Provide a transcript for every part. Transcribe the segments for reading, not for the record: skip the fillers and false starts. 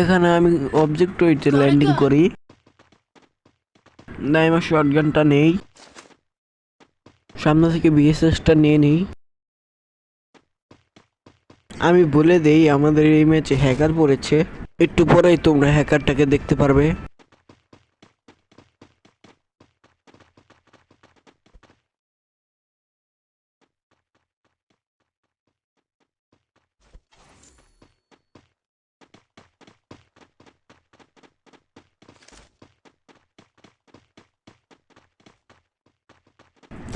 এখানে আমি অবজেক্ট ওইতে ল্যান্ডিং করি। না, আমার শটগানটা নেই, সামনে থেকে বিএসএসটা নিয়ে নিই। আমি বলে দেই আমাদের এই ম্যাচে হ্যাকার পড়েছে, একটু পরেই তোমরা হ্যাকারটাকে দেখতে পারবে।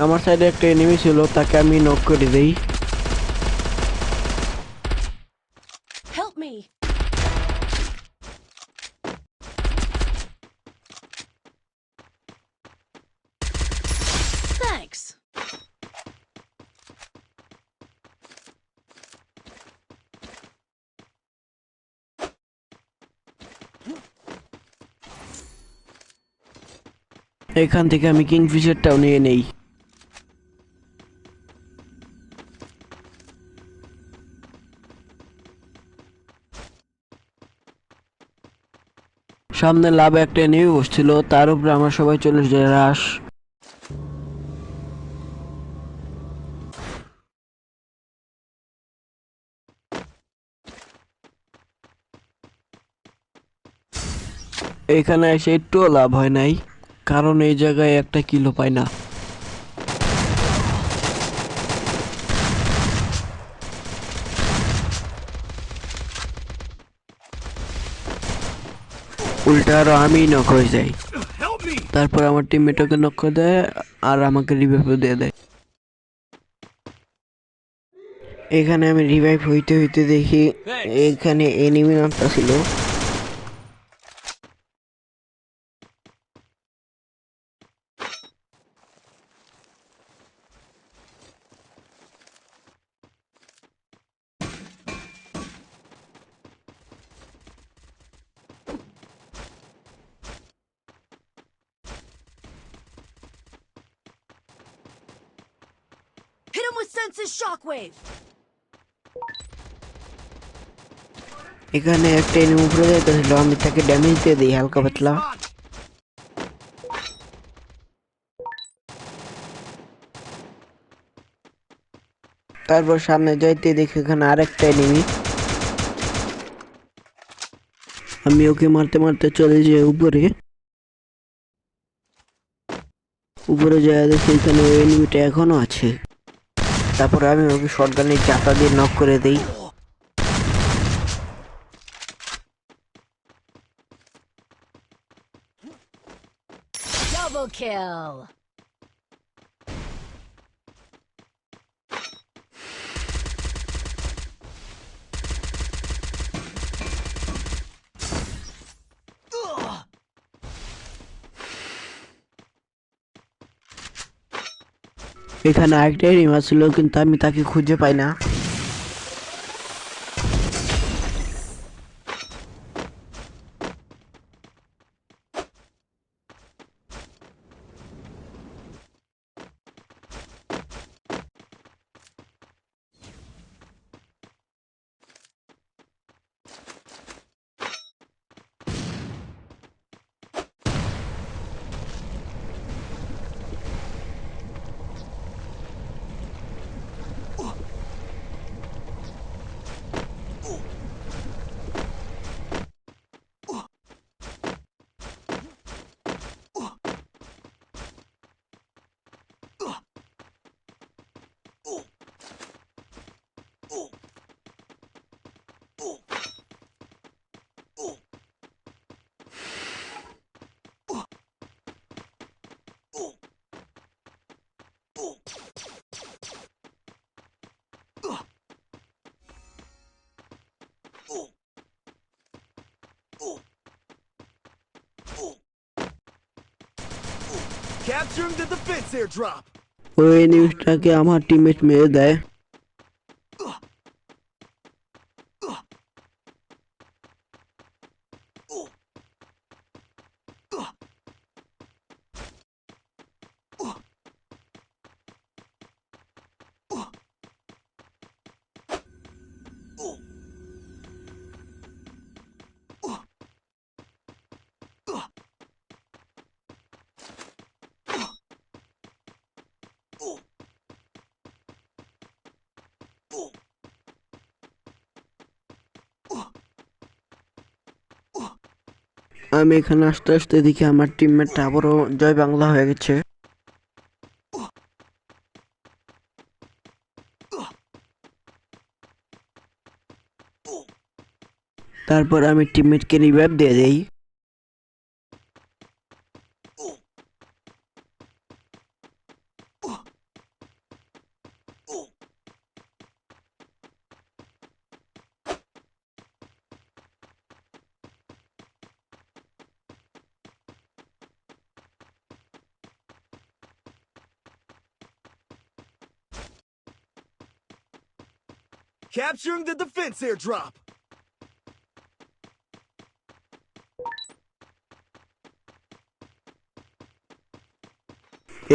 আমার সাইডে একটা এনিমি ছিল, তাকে আমি নক করে দেই। Help me! Thanks! এখান থেকে আমি কিংফিশারটাও নিয়ে নেই। সামনে লাভ একটা এনিমি বসছিল, তার উপরে আমার সবাই চলে যায় রাশ। এখানে এসে একটুও লাভ হয় নাই, কারণ এই জায়গায় একটা কিলো পাই না। উল্টা আরো আমি নক হয়ে যাই। তারপর আমার টিমমেট ওকে নক করে দেয় আর আমাকে রিভাইভ দিয়ে দেয়। এখানে আমি রিভাইভ হইতে হইতে দেখি এখানে এনিমি নামটা ছিল। Hit him with Sense's shockwave! এখানে একটা এনিমি উপরে যাইতেছিল, আমি তাকে ড্যামেজ দিয়ে দিই হালকা পাতলা। তারপর সামনে যাইতে দেখি এখানে আরেকটা এনিমি। আমি ওকে মারতে মারতে চলে যাই উপরে। উপরে যায় দেখি এখানে ওই এনিমিটা এখনো আছে। তারপর আমি ওকে শটগানের চাপা দিয়ে নক করে দেই। Double kill! এখানে আরেকটা এনিমি ছিল, কিন্তু আমি তাকে খুঁজে পাই না। Capturing the defense airdrop. ওই এনিমিটাকে আমার টিমমেট মেরে দেয়। আমি এখানে আস্তে আস্তে দেখি আমার টিমমেটটা আবারও জয় বাংলা হয়ে গেছে। তারপর আমি টিমমেটকে রিভাইভ দিয়ে দেই। Capturing the defense airdrop.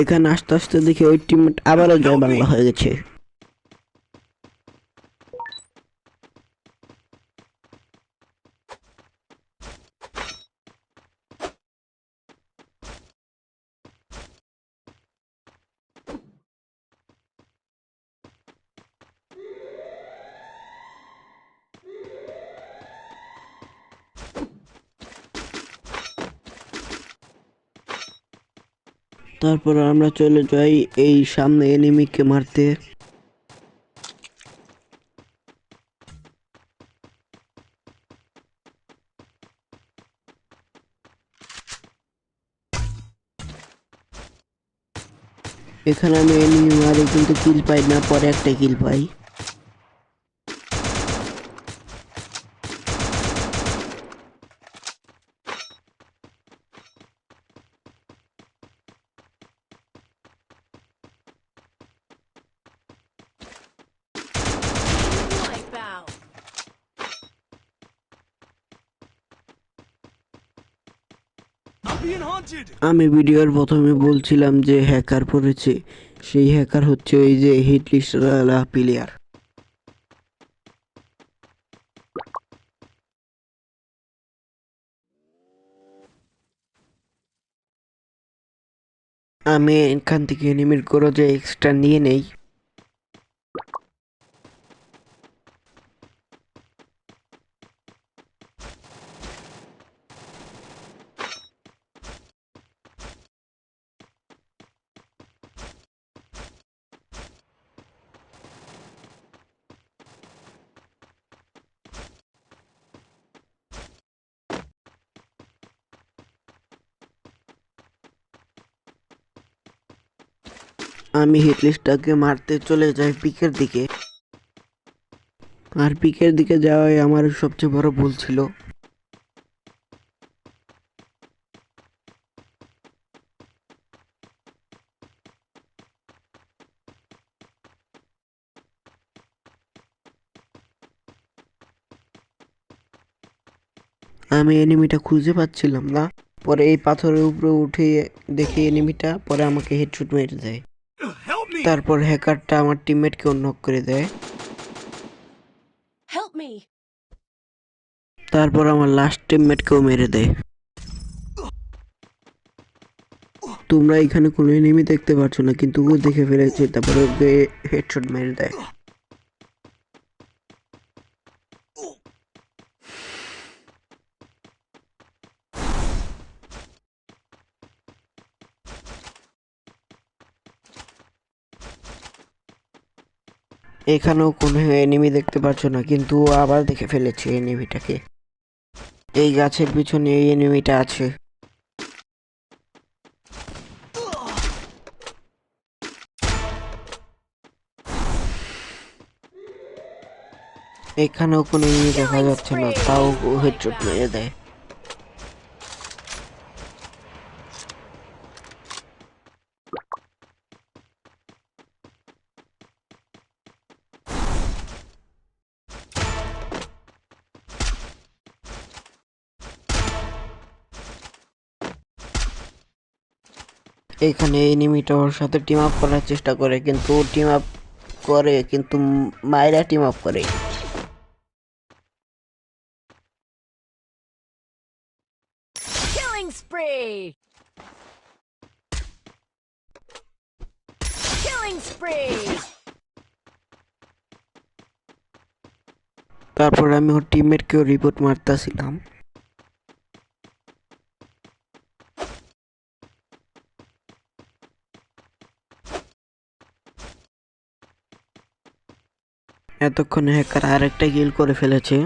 এখানে আস্তে আস্তে দেখি ওই টিমমেট আবারও জয় বাংলা হয়ে গেছে। তারপর আমরা চলে যাই এই সামনে এনিমিকে মারতে। এখানে আমি এনিমি মারি কিন্তু কিল পাই না, পরে একটা কিল পাই। Wipeout. I'm being hunted. আমি ভিডিওর প্রথমে বলছিলাম যে হ্যাকার পড়েছে, সেই হ্যাকার হচ্ছে ওই যে হিটলিস্ট প্লেয়ার। আমি এখান থেকে এনিমির করে যে এক্সট্রা নিয়ে নেই। আমি হিটলিস্টটাকে মারতে চলে যাই পিকের দিকে, আর পিকের দিকে যাওয়াই আমার সবচেয়ে বড় ভুল ছিল। আমি এনিমিটা খুঁজে পাচ্ছিলাম না, পরে এই পাথরের উপরে উঠে দেখি এনিমিটা, পরে আমাকে হেডশট মেরে দেয়। Help me. তারপর হ্যাকারটা আমার টিমমেটকেও নক করে দেয়। Help me. তারপর আমার লাস্ট টিমমেটকেও মেরে দেয়। তোমরা এখানে কোনো এনিমি দেখতে পাচ্ছ না, কিন্তু ও দেখে ফেলেছে, তারপরে ওকে হেডশট মেরে দেয়। এখানেও কোনো এনিমি দেখতে পাচ্ছ না, কিন্তু ও আবার দেখে ফেলেছে এনিমিটাকে। এই গাছের পিছনে এই এনিমিটা আছে। এখানেও কোনো এনিমি দেখা যাচ্ছে না, তাও ও হেডশট মেরে দেয়। এখানে এনিমিটা ওর সাথে টিম আপ করার চেষ্টা করে, কিন্তু ও টিম আপ করে কিন্তু মায়েরা টিম আপ করে। Killing spree. Killing Killing spree! তারপর আমি ওর টিমমেটকেও রিপোর্ট মারতাছিলাম। এতক্ষণে হ্যাকার আরেকটা কিল করে ফেলেছে।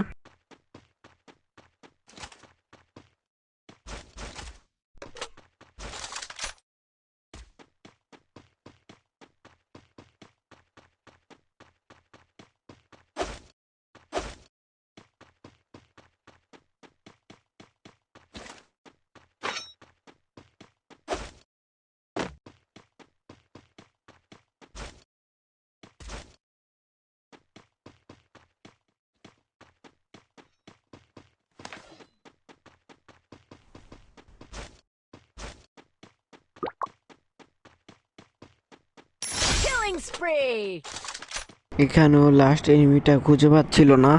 Killing spree! এখানেও লাস্ট এনিমিটা খুঁজে পাচ্ছিল না।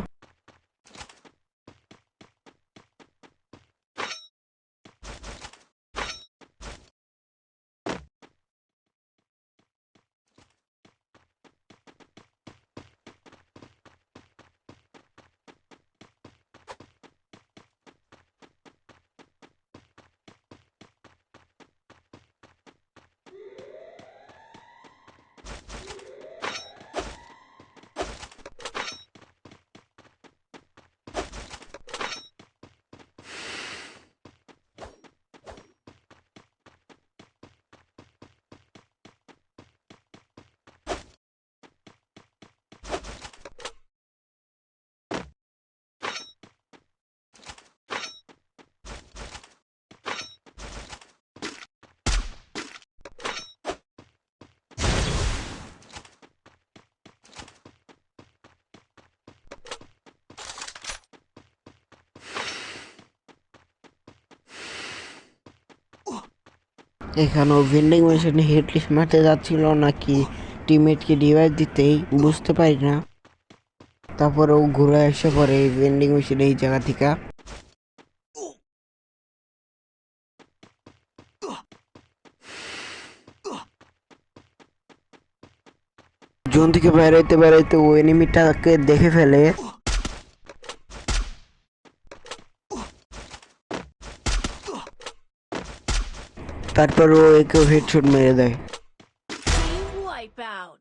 এখানেও ভেন্ডিং মেশিনে হিটলিস্ট মারতে যাচ্ছিল নাকি টিমমেটকে ডিভাইস দিতেই বুঝতে পারি না। তারপরেও ঘুরে এসে পরে এই ভেন্ডিং মেশিন এই জায়গা থেকে। জোন থেকে বেরোইতে বেরোইতে ও এনিমিটাকে দেখে ফেলে। তারপর ও একেও হেডশট মেরে দেয়। Team wipeout!